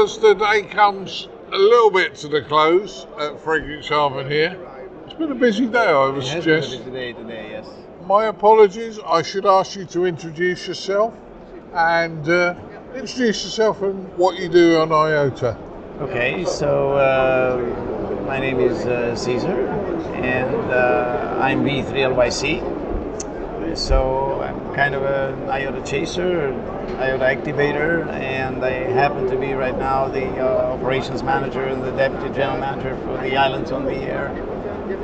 as the day comes a little bit to the close at Friedrichshafen here, it's been a busy day, I would It has been a suggest. busy day today, yes. My apologies, I should ask you to introduce yourself and introduce yourself and what you do on IOTA. Okay, so my name is Caesar, and I'm V3LYC. So I'm kind of an IOTA chaser, IOTA activator, and I happen to be right now the operations manager and the deputy general manager for the Islands on the Air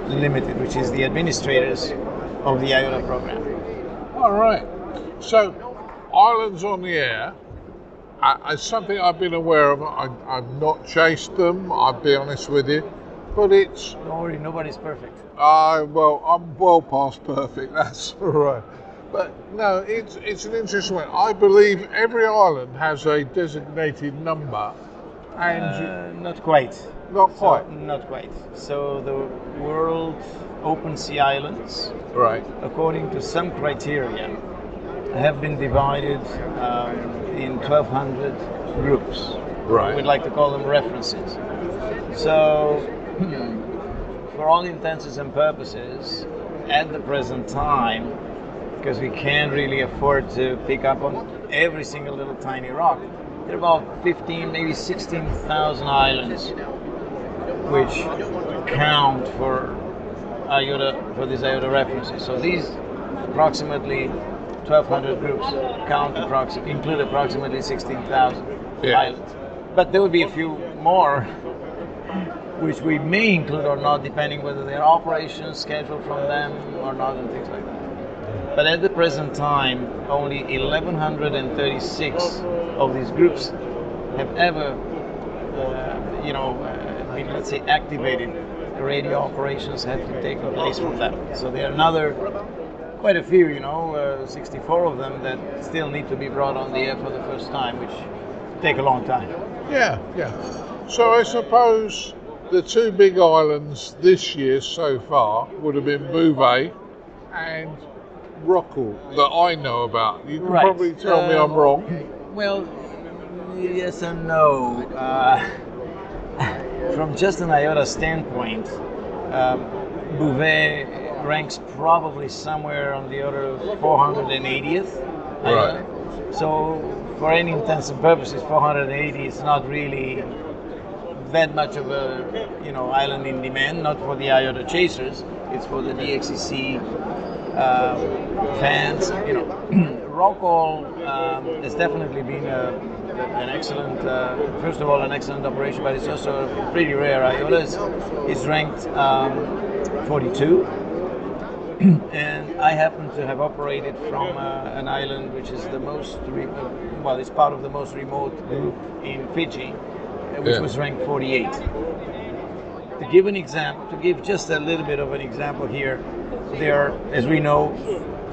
Limited, which is the administrators of the IOTA program. All right. So, Islands on the Air, it's something I've been aware of. I've not chased them, I'll be honest with you. But it's, Don't worry, nobody's perfect. I'm well past perfect, that's all right. But no, it's an interesting one. I believe every island has a designated number, and Not quite. not quite. So, not quite. So the World Open Sea Islands, Right. according to some criteria, have been divided in 1,200 groups. Right. We'd like to call them references. So, for all intents and purposes, at the present time, because we can't really afford to pick up on every single little tiny rock, there are about 15, maybe 16,000 islands which count for IOTA, for these IOTA references. So these approximately 1,200 groups include approximately 16,000 Yeah. islands. But there will be a few more which we may include or not, depending whether there are operations scheduled from them or not, and things like that. But at the present time, only 1,136 of these groups have ever, been, let's say, activated. The radio operations have to take place from them. So there are another, quite a few, 64 of them that still need to be brought on the air for the first time, which take a long time. Yeah. So I suppose the two big islands this year so far would have been Bouvet and Rockall that I know about. You can Right. probably tell me I'm wrong. Well, yes and no. From just an IOTA standpoint, Bouvet ranks probably somewhere on the order of 480th. Right. So, for any intents and purposes, 480 is not really that much of a island in demand. Not for the IOTA chasers. It's for the DXCC fans. Rockall has definitely been an excellent, first of all, an excellent operation, but it's also pretty rare. IOTA is ranked 42, and I happen to have operated from an island which is the most, it's part of the most remote group in Fiji, which was ranked 48. To give just a little bit of an example here, there are, as we know,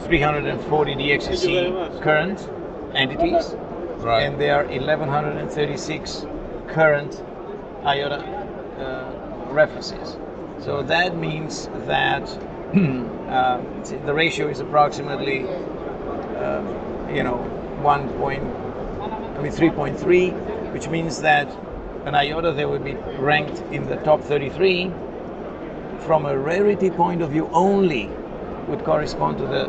340 DXCC current entities, Right. and there are 1,136 current IOTA references. So that means that the ratio is approximately 3.3, which means that an IOTA that would be ranked in the top 33 from a rarity point of view only would correspond to the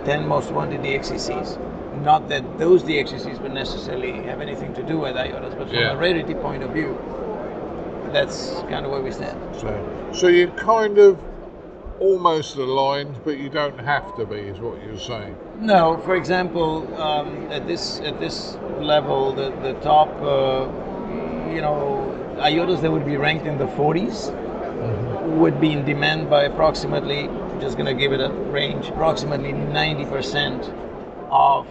10 most wanted DXCCs. Not that those DXCCs would necessarily have anything to do with IOTAs, but from a rarity point of view, that's kind of where we stand. So you're kind of almost aligned, but you don't have to be, is what you're saying. No, for example, at this level, the top, IOTAs that would be ranked in the 40s would be in demand by approximately, just going to give it a range, approximately 90% of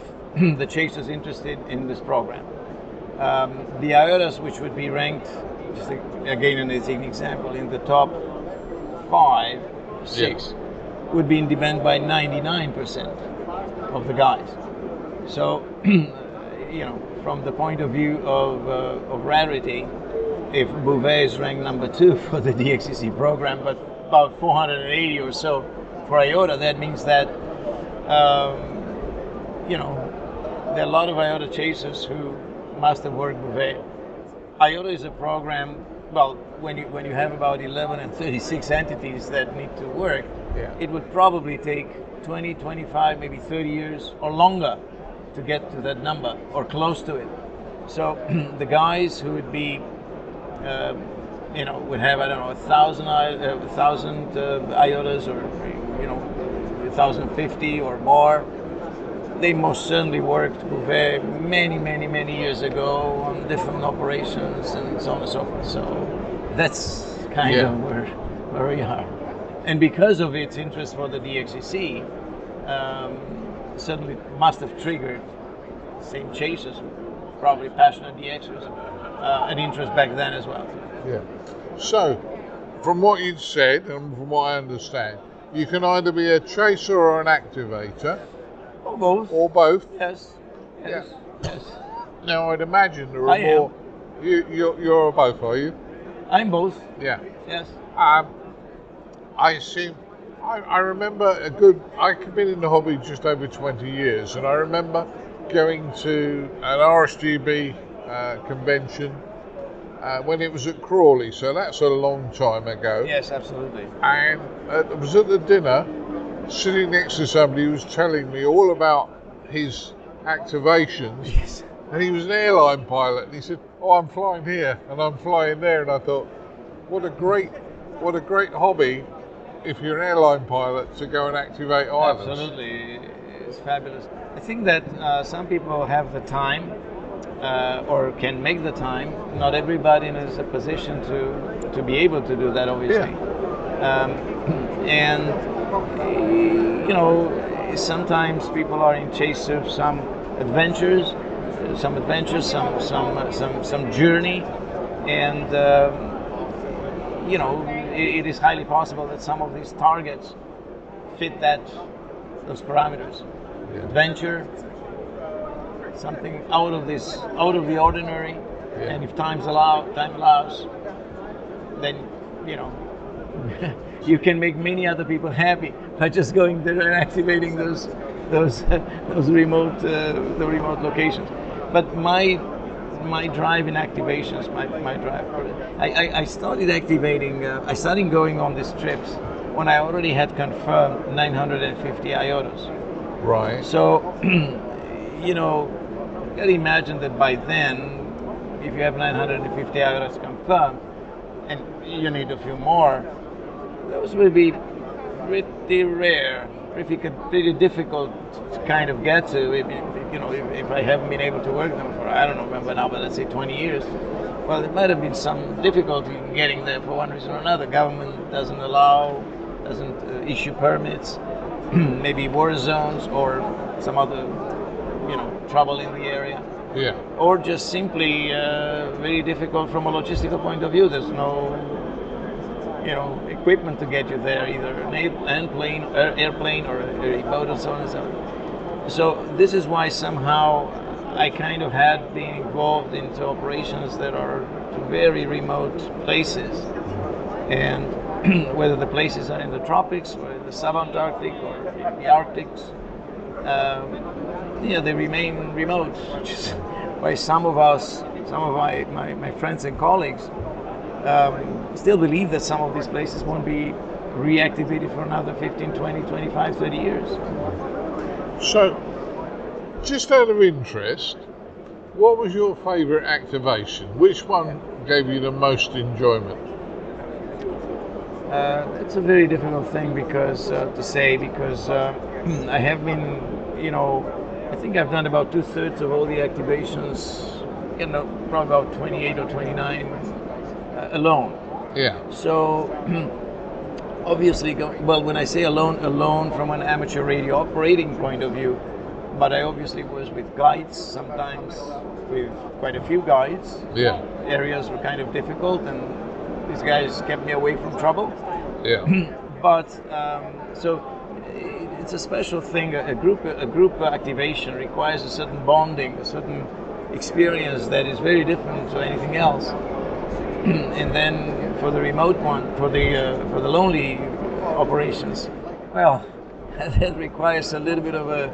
the chasers interested in this program. The IOTAs which would be ranked, just again as an example, in the top 5, 6, would be in demand by 99% of the guys. So, from the point of view of rarity, if Bouvet is ranked number 2 for the DXCC program, but about 480 or so for IOTA, that means that there are a lot of IOTA chasers who must have worked Bouvet IOTA is a program. Well, when you have about 11 and 36 entities that need to work, Yeah. it would probably take 20, 25, maybe 30 years or longer to get to that number or close to it. So the guys who would be, would have, I don't know, 1,000 IOTAs, or 1,050 or more. They most certainly worked very many years ago on different operations and so on and so forth. So that's kind Yeah. of where we are. And because of its interest for the DXCC, certainly must have triggered same chasers, probably passionate DXers, an interest back then as well. Yeah. So, from what you've said and from what I understand, you can either be a chaser or an activator, Or both. or both. Yes. Yes. Yes. Now, I'd imagine there are I am. more. You're both, are you? I'm both. Yeah. Yes. I assume. I remember I've been in the hobby just over 20 years, and I remember going to an RSGB convention when it was at Crawley, so that's a long time ago. Yes, absolutely. And I was at the dinner, sitting next to somebody who was telling me all about his activations. Yes. And he was an airline pilot, and he said, "Oh, I'm flying here and I'm flying there." And I thought, what a great hobby if you're an airline pilot to go and activate islands. Absolutely, it's fabulous. I think that some people have the time or can make the time. Not everybody is in a position to be able to do that, obviously. And sometimes people are in chase of some adventures, some journey, and it is highly possible that some of these targets fit those parameters. Yeah. Adventure, something out of the ordinary, Yeah. and if time allows, then you can make many other people happy by just going there and activating those remote locations. But my drive in activations, my drive. I started activating. I started going on these trips when I already had confirmed 950 IOTAs. Right. So, you can imagine that by then, if you have 950 IOTAs confirmed, and you need a few more, those will be pretty rare, pretty difficult to kind of get to. If I haven't been able to work them for, I don't remember now, but let's say 20 years, well, there might have been some difficulty in getting there for one reason or another. Government doesn't issue permits, maybe war zones or some other, trouble in the area. Yeah. Or just simply very difficult from a logistical point of view. There's no, equipment to get you there, either an airplane or a boat or so on and so on. So this is why somehow I kind of had been involved into operations that are to very remote places, and whether the places are in the tropics or in the subantarctic or in the Arctics, they remain remote, which is why some of my friends and colleagues still believe that some of these places won't be reactivated for another 15, 20, 25, 30 years. So, just out of interest, what was your favourite activation? Which one gave you the most enjoyment? That's a very difficult thing because I have been, I think I've done about 2/3 of all the activations, probably about 28 or 29 alone. Yeah. So obviously, when I say alone from an amateur radio operating point of view, but I obviously was with guides, sometimes with quite a few guides. Yeah. Areas were kind of difficult, and these guys kept me away from trouble. Yeah. But so it's a special thing. A group activation requires a certain bonding, a certain experience that is very different to anything else. And then for the remote one, for the lonely operations, well, that requires a little bit of a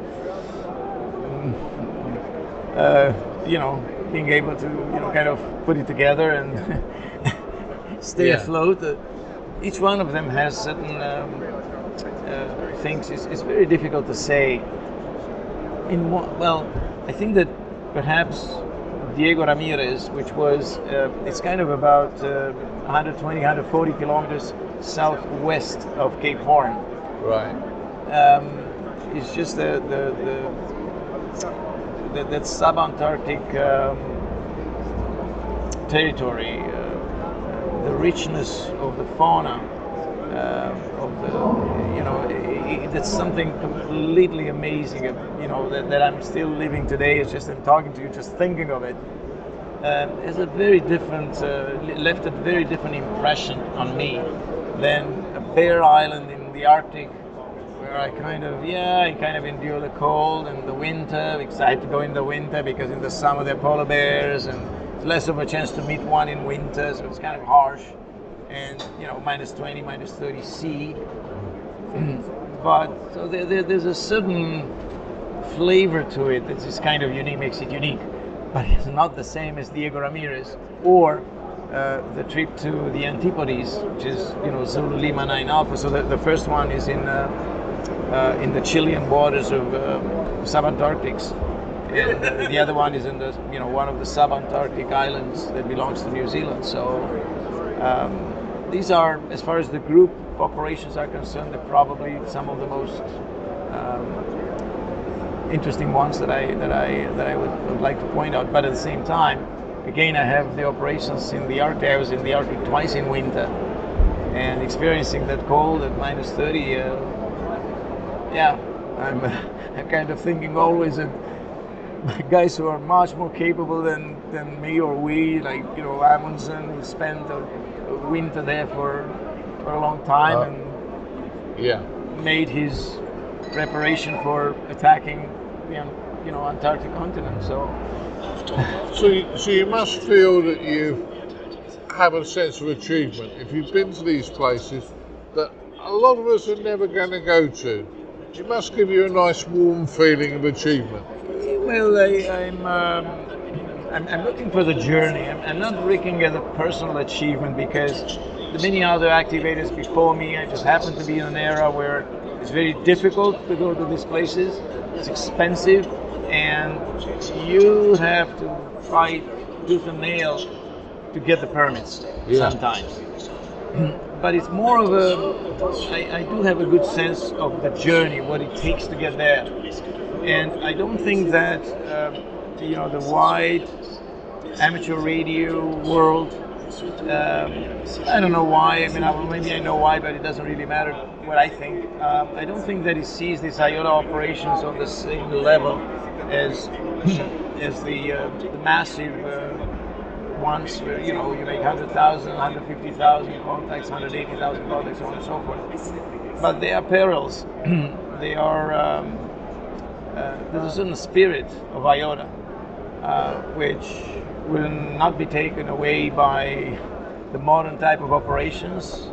being able to kind of put it together and stay Yeah. afloat. Each one of them has certain things. It's very difficult to say. Well, I think that perhaps Diego Ramirez, which was it's kind of about 120, 140 kilometers southwest of Cape Horn. Right. It's just that subantarctic territory, the richness of the fauna, that's something completely amazing. That I'm still living today. It's just I'm talking to you, just thinking of it. It's a very different, left a very different impression on me than a bare island in the Arctic, where I kind of endure the cold and the winter, because I had to go in the winter because in the summer there are polar bears and it's less of a chance to meet one in winter, so it's kind of harsh. And minus 20, minus 30 C. But so there's a certain flavor to it that is kind of unique, makes it unique. But it's not the same as Diego Ramirez or the trip to the Antipodes, which is Zulu Lima 9 Alpha. So the first one is in the Chilean waters of subantarctics, and the other one is in the one of the subantarctic islands that belongs to New Zealand. So these are, as far as the group operations are concerned, they're probably some of the most interesting ones that I would like to point out. But at the same time, again, I have the operations in the Arctic. I was in the Arctic twice in winter, and experiencing that cold at minus 30. I'm kind of thinking always that guys who are much more capable than me or we, like Amundsen, who spent a winter there for a long time and made his preparation for attacking the Antarctic continent. So you must feel that you have a sense of achievement if you've been to these places that a lot of us are never going to go to. It must give you a nice warm feeling of achievement. Well, I'm looking for the journey. I'm not looking at a personal achievement, because the many other activators before me, I just happen to be in an era where it's very difficult to go to these places. It's expensive, and you have to fight tooth and nail to get the permits sometimes. But it's more of I do have a good sense of the journey, what it takes to get there. And I don't think that the wide amateur radio world, I don't know why, maybe I know why, but it doesn't really matter what I think. I don't think that it sees these IOTA operations on the same level as the massive ones where you make 100,000, 150,000 contacts, 180,000 contacts, so on and so forth. But they are perils. They are there's a certain spirit of IOTA which will not be taken away by the modern type of operations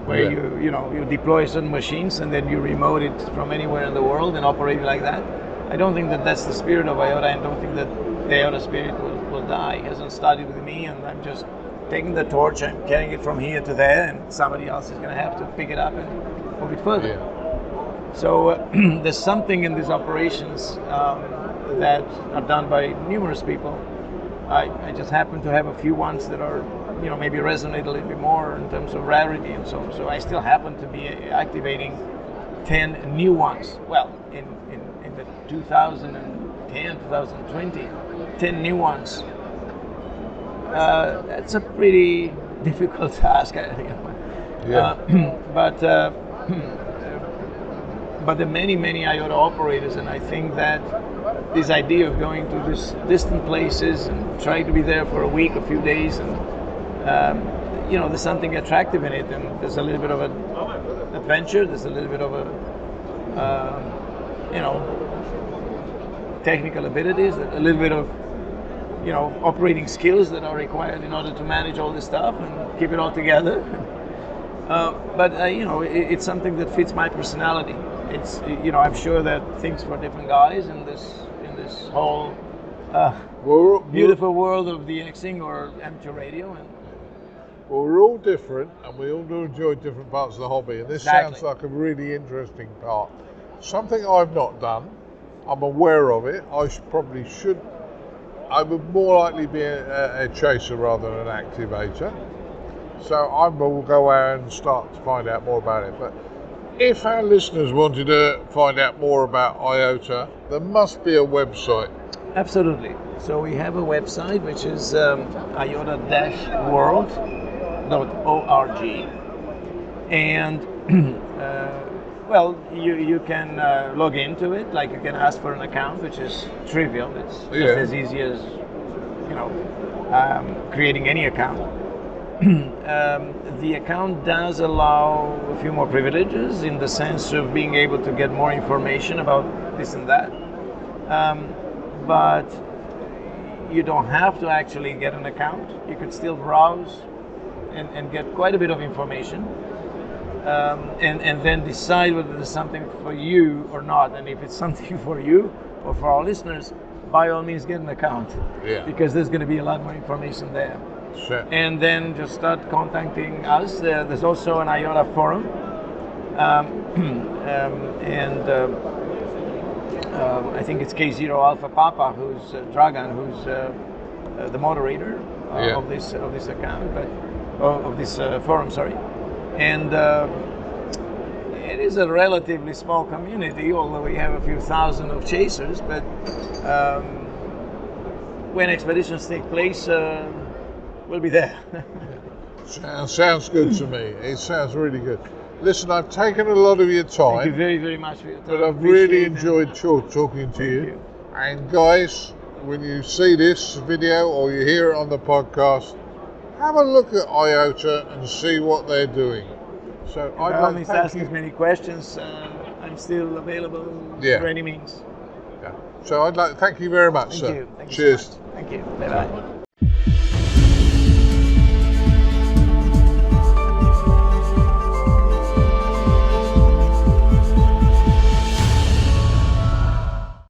where you deploy certain machines and then you remote it from anywhere in the world and operate like that. I don't think that that's the spirit of IOTA. I don't think that the IOTA spirit will die. It hasn't started with me, and I'm just taking the torch and carrying it from here to there, and somebody else is going to have to pick it up and move it further. So there's something in these operations that are done by numerous people. I just happen to have a few ones that are, maybe resonate a little bit more in terms of rarity and so on. So I still happen to be activating 10 new ones. Well, in the 2010, 2020, 10 new ones. That's a pretty difficult task. But there are many IOTA operators, and I think that this idea of going to these distant places and trying to be there for a week, a few days, and there's something attractive in it, and there's a little bit of an adventure, there's a little bit of a technical abilities, a little bit of operating skills that are required in order to manage all this stuff and keep it all together. But it's something that fits my personality. It's I'm sure that things for different guys in this whole We're, Beautiful world of DXing or amateur radio, and we're all different, and we all do enjoy different parts of the hobby. And this Exactly. sounds like a really interesting part. Something I've not done. I'm aware of it. Probably should. I would more likely be a chaser rather than an activator. So I will go out and start to find out more about it. But if our listeners wanted to find out more about IOTA, there must be a website. absolutely. So we have a website which is iota-world.org, and well, you can log into it. Like you can ask for an account, which is trivial. It's just Yeah. as easy as creating any account. The account does allow a few more privileges in the sense of being able to get more information about this and that. But you don't have to actually get an account. You could still browse and get quite a bit of information, and then decide whether there's something for you or not. And if it's something for you or for our listeners, by all means get an account, Yeah. because there's going to be a lot more information there. Sure. And then just start contacting us. There's also an IOTA forum, and I think it's K0 Alpha Papa, who's Dragan, who's the moderator Yeah. of this account, but of this forum. Sorry, and it is a relatively small community, although we have a few thousand of chasers. But when expeditions take place, we'll be there. Sounds good to me. It sounds really good. Listen, I've taken a lot of your time. Thank you very, very much for your time. But I've really Appreciate it. enjoyed talking to Thank you. you. And guys, when you see this video or you hear it on the podcast, have a look at IOTA and see what they're doing. So By all I'd like means, to thank ask you. as many questions. I'm still available Yeah. through any means. Yeah. So I'd like to thank you very much, Thank sir. you. Thank you Cheers. so much. Thank you. Bye bye.